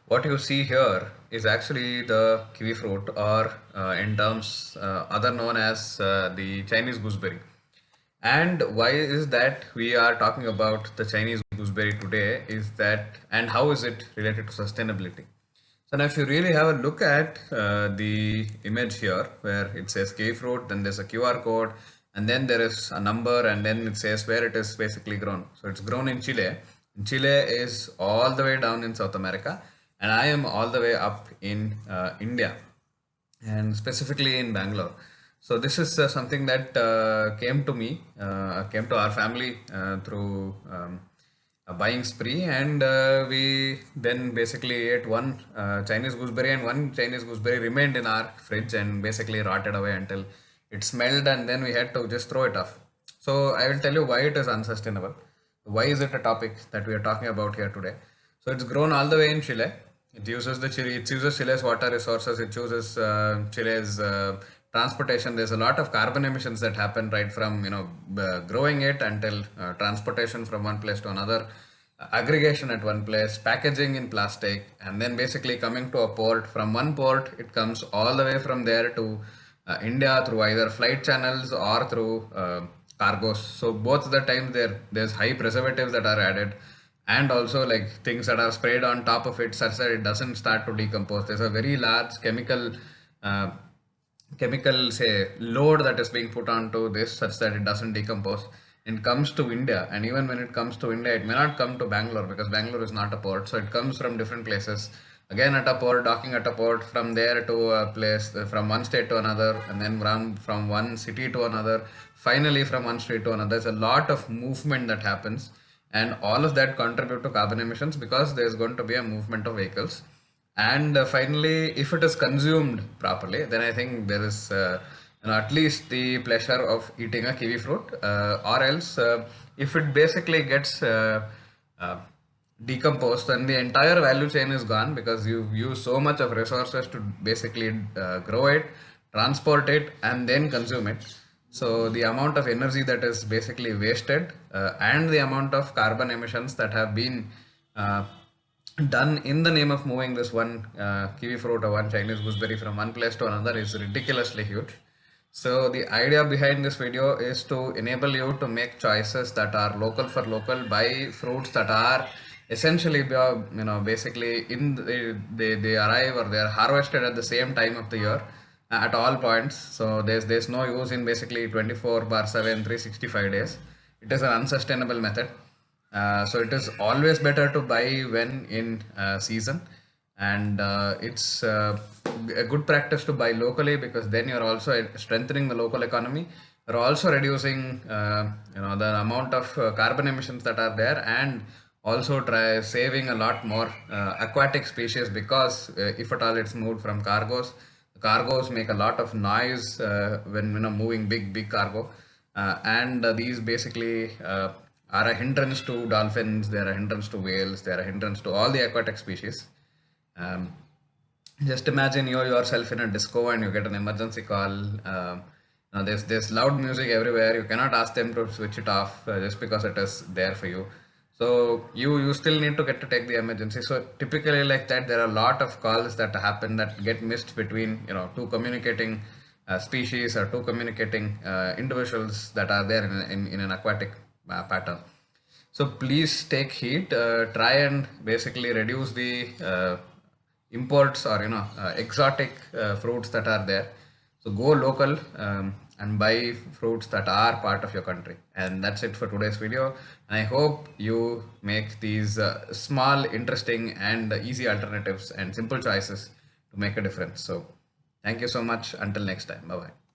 What you see here is actually the kiwi fruit, or in terms other known as the Chinese gooseberry. And why is that we are talking about the Chinese gooseberry today? Is that, and how is it related to sustainability? So now, if you really have a look at the image here, where it says Kiwifruit, then there's a QR code, and then there is a number, and then it says where it is basically grown. So it's grown in Chile. Chile is all the way down in South America, and I am all the way up in India, and specifically in Bangalore. So this is something that came to me, came to our family through a buying spree, and we then basically ate one Chinese gooseberry, and one Chinese gooseberry remained in our fridge and basically rotted away until it smelled, and then we had to just throw it off. So I will tell you why it is unsustainable. Why is it a topic that we are talking about here today? So it's grown all the way in Chile. It uses Chile's water resources. It uses Chile's transportation. There's a lot of carbon emissions that happen right from growing it until transportation from one place to another, aggregation at one place, packaging in plastic, and then basically coming to a port. From one port, it comes all the way from there to India through either flight channels or through cargos. So both the times there's high preservatives that are added, and also like things that are sprayed on top of it such that it doesn't start to decompose. There's a very large uh, chemical say load that is being put onto this such that it doesn't decompose and comes to India. And even when it comes to India, it may not come to Bangalore because Bangalore is not a port. So it comes from different places. Again at a port, docking at a port, from there to a place, from one state to another, and then run from one city to another, finally from one street to another. There's a lot of movement that happens, and all of that contribute to carbon emissions because there's going to be a movement of vehicles. And finally, if it is consumed properly, then I think there is at least the pleasure of eating a kiwi fruit, or else if it basically gets uh, decomposed, then the entire value chain is gone because you've used so much of resources to basically grow it, transport it, and then consume it. So the amount of energy that is basically wasted, and the amount of carbon emissions that have been uh, done in the name of moving this one kiwi fruit or one Chinese gooseberry from one place to another is ridiculously huge. So the idea behind this video is to enable you to make choices that are local for local, buy fruits that are essentially basically they arrive or they are harvested at the same time of the year at all points. So there's no use in basically 24 bar 7 365 days. It is an unsustainable method. So it is always better to buy when in season, and it's a good practice to buy locally because then you're also strengthening the local economy. You're also reducing the amount of carbon emissions that are there, and also try saving a lot more aquatic species because if at all it's moved from cargos, the cargos make a lot of noise when moving big cargo, and these basically are a hindrance to dolphins, they are a hindrance to whales, they are a hindrance to all the aquatic species. Um, just imagine you yourself in a disco and you get an emergency call. Now there's loud music everywhere. You cannot ask them to switch it off just because it is there for you. So you still need to get to take the emergency. So typically like that, there are a lot of calls that happen that get missed between two communicating species or two communicating individuals that are there in an aquatic pattern. So please take heed. Try and basically reduce the imports or exotic fruits that are there. So go local and buy fruits that are part of your country. And that's it for today's video. And I hope you make these small, interesting, and easy alternatives and simple choices to make a difference. So thank you so much. Until next time. Bye bye.